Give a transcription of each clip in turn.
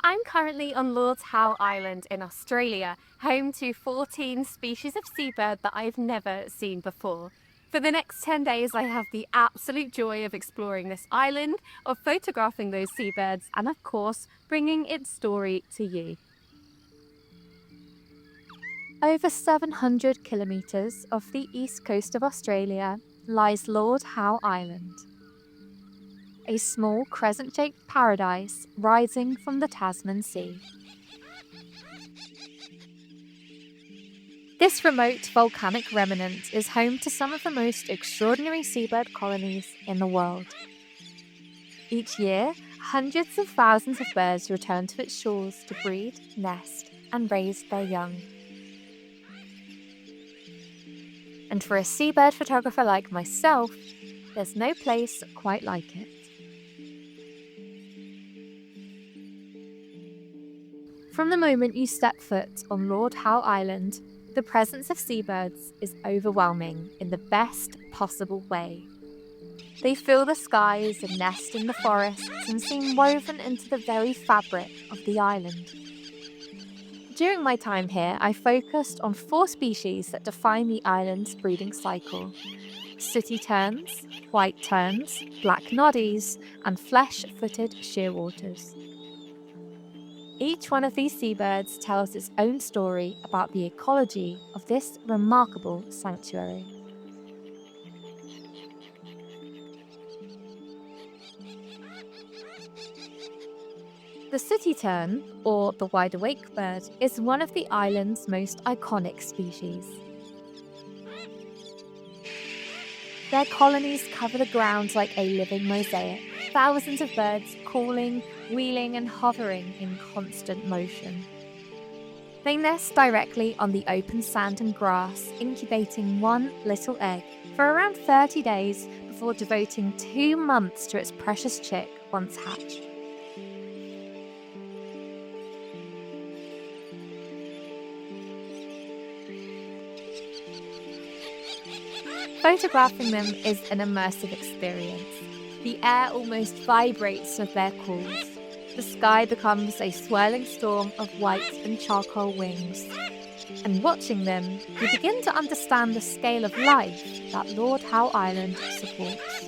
I'm currently on Lord Howe Island in Australia, home to 14 species of seabird that I've never seen before. For the next 10 days, I have the absolute joy of exploring this island, of photographing those seabirds, and of course, bringing its story to you. Over 700 kilometres off the east coast of Australia lies Lord Howe Island, a small crescent-shaped paradise rising from the Tasman Sea. This remote volcanic remnant is home to some of the most extraordinary seabird colonies in the world. Each year, hundreds of thousands of birds return to its shores to breed, nest, and raise their young. And for a seabird photographer like myself, there's no place quite like it. From the moment you step foot on Lord Howe Island, the presence of seabirds is overwhelming in the best possible way. They fill the skies and nest in the forests and seem woven into the very fabric of the island. During my time here, I focused on 4 species that define the island's breeding cycle: Sooty Terns, white terns, black noddies, and flesh-footed shearwaters. Each one of these seabirds tells its own story about the ecology of this remarkable sanctuary. The Sooty Tern, or the wide-awake bird, is one of the island's most iconic species. Their colonies cover the ground like a living mosaic, thousands of birds calling, wheeling and hovering in constant motion. They nest directly on the open sand and grass, incubating one little egg for around 30 days before devoting 2 months to its precious chick once hatched. Photographing them is an immersive experience. The air almost vibrates with their calls. The sky becomes a swirling storm of white and charcoal wings. And watching them, you begin to understand the scale of life that Lord Howe Island supports.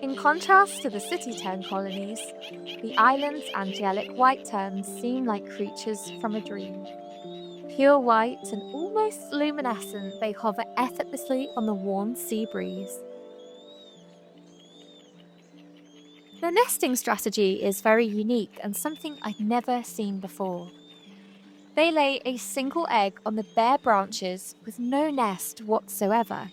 In contrast to the Sooty Tern colonies, the island's angelic white terns seem like creatures from a dream. Pure white and almost luminescent, they hover effortlessly on the warm sea breeze. Their nesting strategy is very unique and something I'd never seen before. They lay a single egg on the bare branches with no nest whatsoever.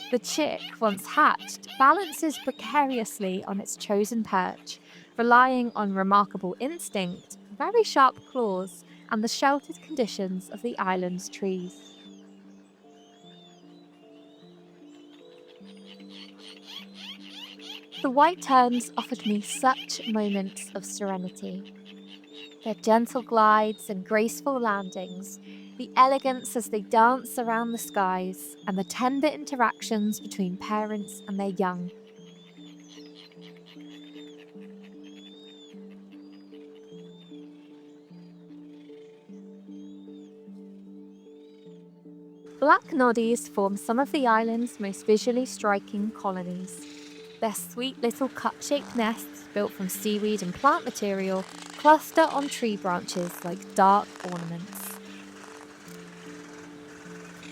The chick, once hatched, balances precariously on its chosen perch, relying on remarkable instinct, very sharp claws, and the sheltered conditions of the island's trees. The white terns offered me such moments of serenity. Their gentle glides and graceful landings, the elegance as they dance around the skies, and the tender interactions between parents and their young. Black noddies form some of the island's most visually striking colonies. Their sweet little cup-shaped nests, built from seaweed and plant material, cluster on tree branches like dark ornaments.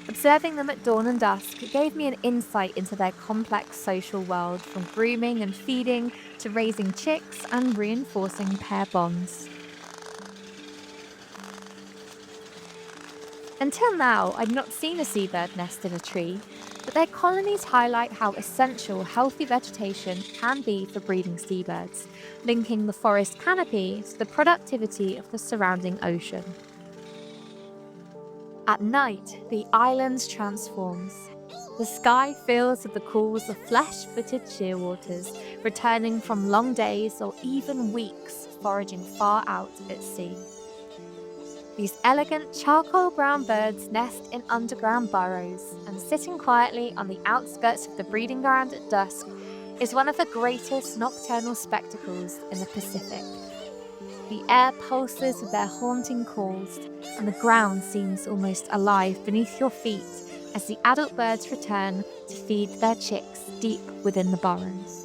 Observing them at dawn and dusk gave me an insight into their complex social world, from grooming and feeding to raising chicks and reinforcing pair bonds. Until now, I'd not seen a seabird nest in a tree, but their colonies highlight how essential healthy vegetation can be for breeding seabirds, linking the forest canopy to the productivity of the surrounding ocean. At night, the island transforms. The sky fills with the calls of flesh-footed shearwaters, returning from long days or even weeks foraging far out at sea. These elegant charcoal brown birds nest in underground burrows, and sitting quietly on the outskirts of the breeding ground at dusk is one of the greatest nocturnal spectacles in the Pacific. The air pulses with their haunting calls, and the ground seems almost alive beneath your feet as the adult birds return to feed their chicks deep within the burrows.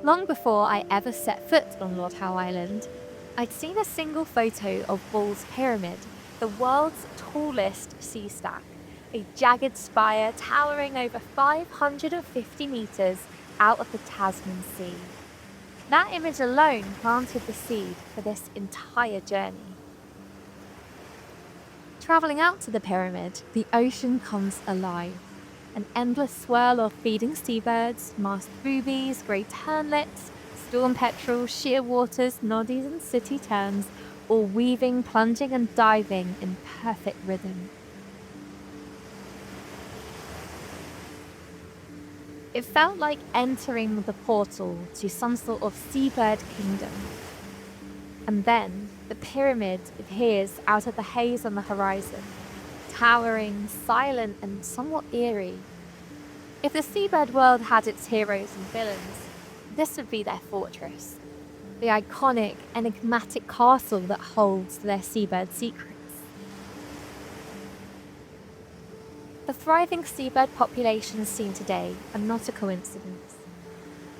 Long before I ever set foot on Lord Howe Island, I'd seen a single photo of Bull's Pyramid, the world's tallest sea stack, a jagged spire towering over 550 metres out of the Tasman Sea. That image alone planted the seed for this entire journey. Travelling out to the pyramid, the ocean comes alive. An endless swirl of feeding seabirds, masked boobies, grey ternlets, storm petrels, shearwaters, noddies and sooty terns, all weaving, plunging and diving in perfect rhythm. It felt like entering the portal to some sort of seabird kingdom. And then the pyramid appears out of the haze on the horizon, towering, silent and somewhat eerie. If the seabird world had its heroes and villains, this would be their fortress, the iconic, enigmatic castle that holds their seabird secrets. The thriving seabird populations seen today are not a coincidence.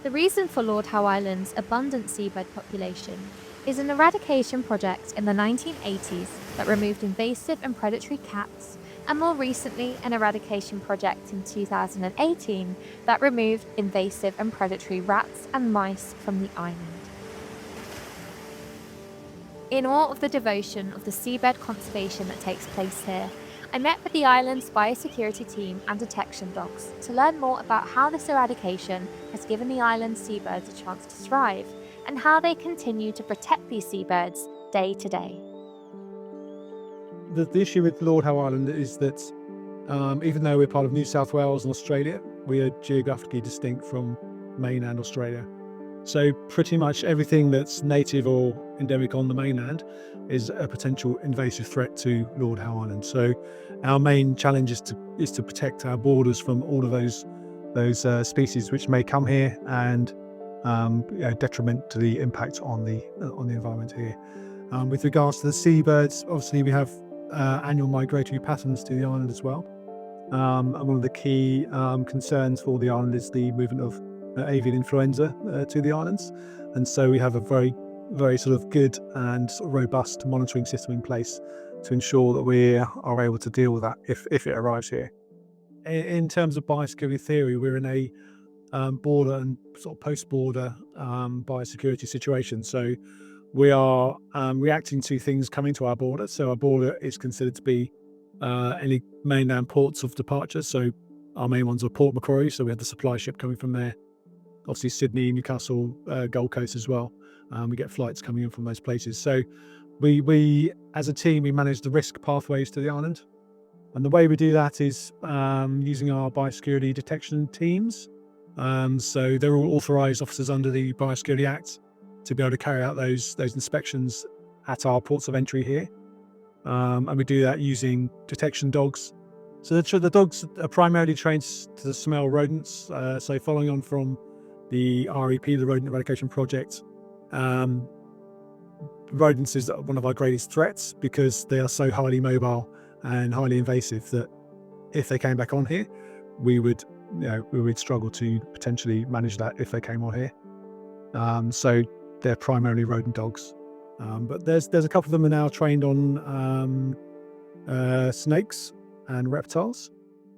The reason for Lord Howe Island's abundant seabird population is an eradication project in the 1980s that removed invasive and predatory cats, and more recently an eradication project in 2018 that removed invasive and predatory rats and mice from the island. In awe of the devotion of the seabird conservation that takes place here, I met with the island's biosecurity team and detection dogs to learn more about how this eradication has given the island's seabirds a chance to thrive, and how they continue to protect these seabirds day to day. The issue with Lord Howe Island is that even though we're part of New South Wales and Australia, we are geographically distinct from mainland Australia. So pretty much everything that's native or endemic on the mainland is a potential invasive threat to Lord Howe Island. So our main challenge is to protect our borders from all of those species which may come here and detriment to the impact on the environment here. With regards to the seabirds, obviously we have annual migratory patterns to the island as well. And one of the key concerns for the island is the movement of avian influenza to the islands, and so we have a very, very sort of good and sort of robust monitoring system in place to ensure that we are able to deal with that if it arrives here. In terms of biosecurity theory, we're in a border and sort of post-border biosecurity situation. So we are reacting to things coming to our border. So our border is considered to be any mainland ports of departure. So our main ones are Port Macquarie. So we have the supply ship coming from there. Obviously Sydney, Newcastle, Gold Coast as well. We get flights coming in from those places. So we as a team, we manage the risk pathways to the island. And the way we do that is using our biosecurity detection teams. So they're all authorised officers under the Biosecurity Act to be able to carry out those inspections at our ports of entry here. And we do that using detection dogs. So the dogs are primarily trained to smell rodents. So following on from the REP, the Rodent Eradication Project, rodents is one of our greatest threats because they are so highly mobile and highly invasive that if they came back on here, we would struggle to potentially manage that if they came on here. So they're primarily rodent dogs, but there's a couple of them are now trained on snakes and reptiles,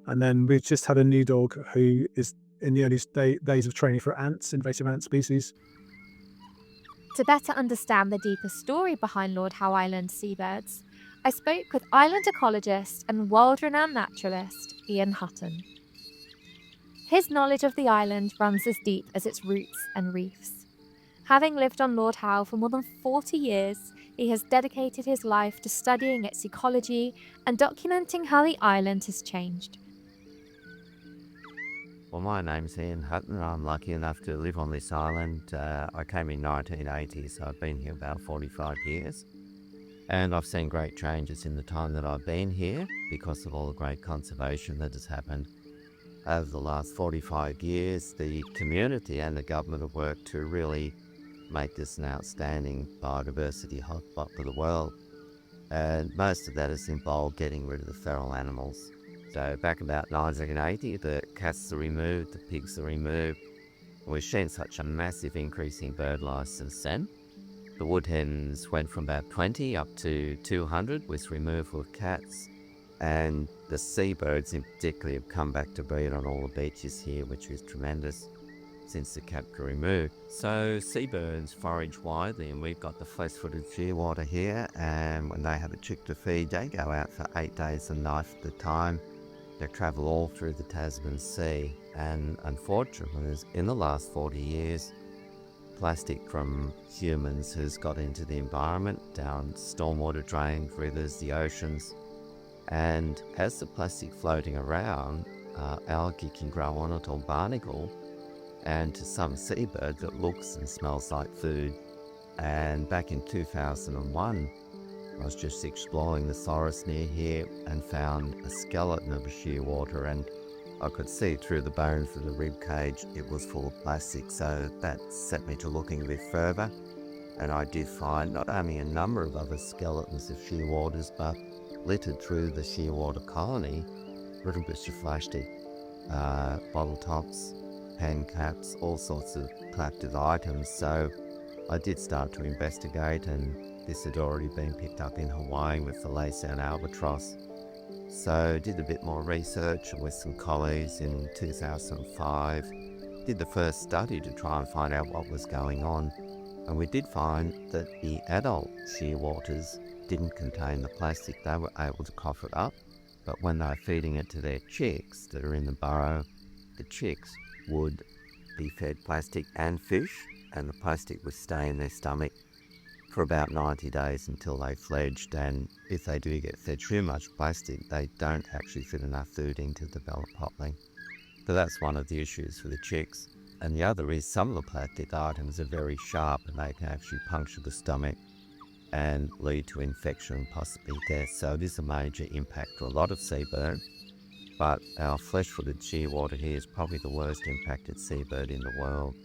and then we've just had a new dog who is in the early days of training for ants, invasive ant species. To better understand the deeper story behind Lord Howe Island seabirds, I spoke with island ecologist and world-renowned naturalist Ian Hutton. His knowledge of the island runs as deep as its roots and reefs. Having lived on Lord Howe for more than 40 years, he has dedicated his life to studying its ecology and documenting how the island has changed. Well, my name's Ian Hutton. I'm lucky enough to live on this island. I came in 1980, so I've been here about 45 years. And I've seen great changes in the time that I've been here because of all the great conservation that has happened. Over the last 45 years, the community and the government have worked to really make this an outstanding biodiversity hotspot for the world. And most of that has involved getting rid of the feral animals. So back about 1980, the cats are removed, the pigs are removed. We've seen such a massive increase in bird life since then. The wood hens went from about 20 up to 200 with removal of cats. And the seabirds in particular have come back to breed on all the beaches here, which is tremendous since the cats were removed. So seabirds forage widely, and we've got the flesh-footed shearwater here, and when they have a chick to feed, they go out for 8 days a night at a time. They travel all through the Tasman Sea, and unfortunately, in the last 40 years, plastic from humans has got into the environment, down stormwater drains, rivers, the oceans, and as the plastic floating around, algae can grow on it or barnacle, and to some seabirds it looks and smells like food. And back in 2001, I was just exploring the forest near here and found a skeleton of a shearwater, and I could see through the bones of the rib cage it was full of plastic, so that set me to looking a bit further. And I did find not only a number of other skeletons of shearwaters, but littered through the shearwater colony, little bits of plastic, bottle tops, pen caps, all sorts of collective items. So I did start to investigate, and this had already been picked up in Hawaii with the lace-down albatross. So did a bit more research with some colleagues in 2005. Did the first study to try and find out what was going on. And we did find that the adult shearwaters didn't contain the plastic. They were able to cough it up. But when they were feeding it to their chicks that are in the burrow, the chicks would be fed plastic and fish, and the plastic would stay in their stomach for about 90 days until they fledged. And if they do get fed too much plastic, they don't actually fit enough food in to develop properly. So that's one of the issues for the chicks. And the other is some of the plastic items are very sharp, and they can actually puncture the stomach and lead to infection and possibly death. So it is a major impact for a lot of seabirds. But our flesh-footed shearwater here is probably the worst impacted seabird in the world.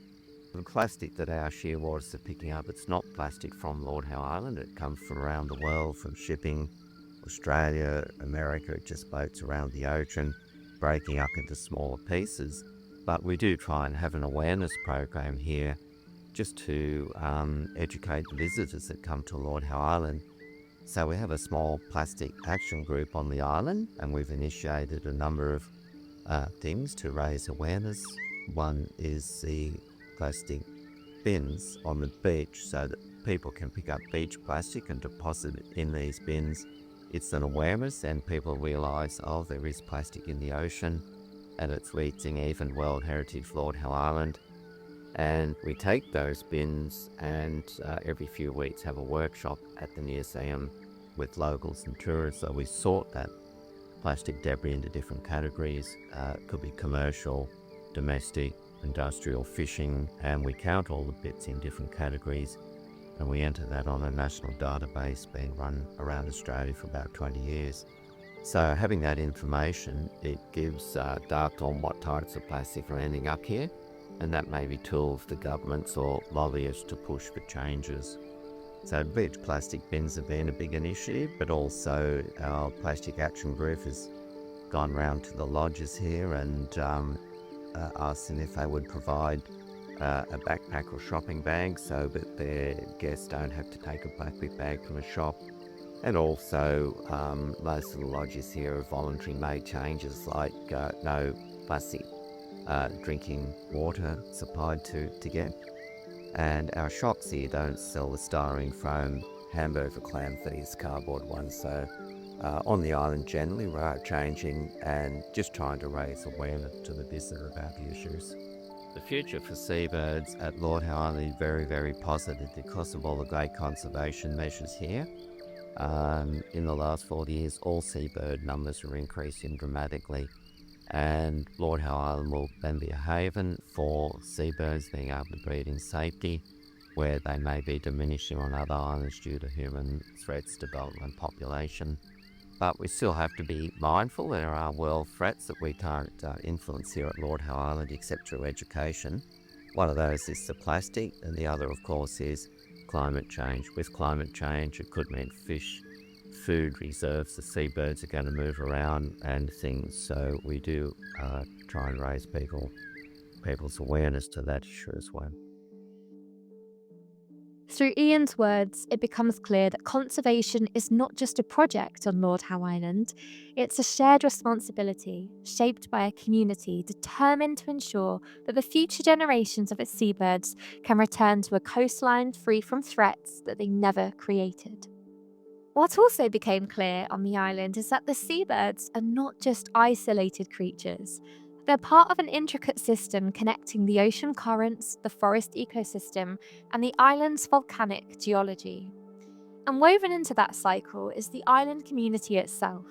The plastic that our shearwaters are picking up, it's not plastic from Lord Howe Island. It comes from around the world, from shipping, Australia, America. It just floats around the ocean, breaking up into smaller pieces. But we do try and have an awareness program here just to educate the visitors that come to Lord Howe Island. So we have a small plastic action group on the island, and we've initiated a number of things to raise awareness. One is the plastic bins on the beach so that people can pick up beach plastic and deposit it in these bins. It's an awareness, and people realise, oh, there is plastic in the ocean, and it's reaching even World Heritage Lord Howe Island. And we take those bins and every few weeks have a workshop at the museum with locals and tourists. So we sort that plastic debris into different categories. It could be commercial, domestic, industrial, fishing, and we count all the bits in different categories, and we enter that on a national database being run around Australia for about 20 years. So having that information, it gives data on what types of plastic are ending up here, and that may be tools for governments or lobbyists to push for changes. So beach plastic bins have been a big initiative, but also our plastic action group has gone round to the lodges here and asked them if they would provide a backpack or shopping bag so that their guests don't have to take a plastic bag from a shop. And also most of the lodges here have voluntarily made changes like no plastic drinking water supplied to get. And our shops here don't sell the styrene foam hamburger clam fees, cardboard ones, so on the island generally, we are changing and just trying to raise awareness to the visitor about the issues. The future for seabirds at Lord Howe Island is very, very positive because of all the great conservation measures here. In the last 40 years, all seabird numbers are increasing dramatically, and Lord Howe Island will then be a haven for seabirds being able to breed in safety, where they may be diminishing on other islands due to human threats, development, population. But we still have to be mindful there are world threats that we can't influence here at Lord Howe Island except through education. One of those is the plastic, and the other, of course, is climate change. With climate change, it could mean fish, food reserves, the seabirds are going to move around and things. So we do try and raise people's awareness to that issue as well. Through Ian's words, it becomes clear that conservation is not just a project on Lord Howe Island, it's a shared responsibility shaped by a community determined to ensure that the future generations of its seabirds can return to a coastline free from threats that they never created. What also became clear on the island is that the seabirds are not just isolated creatures. They're part of an intricate system connecting the ocean currents, the forest ecosystem, and the island's volcanic geology. And woven into that cycle is the island community itself.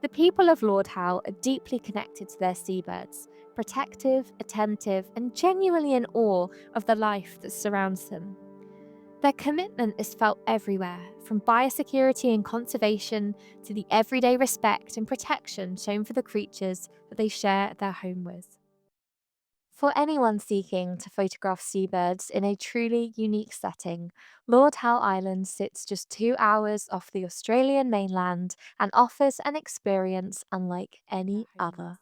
The people of Lord Howe are deeply connected to their seabirds, protective, attentive, and genuinely in awe of the life that surrounds them. Their commitment is felt everywhere, from biosecurity and conservation to the everyday respect and protection shown for the creatures that they share their home with. For anyone seeking to photograph seabirds in a truly unique setting, Lord Howe Island sits just 2 hours off the Australian mainland and offers an experience unlike any other.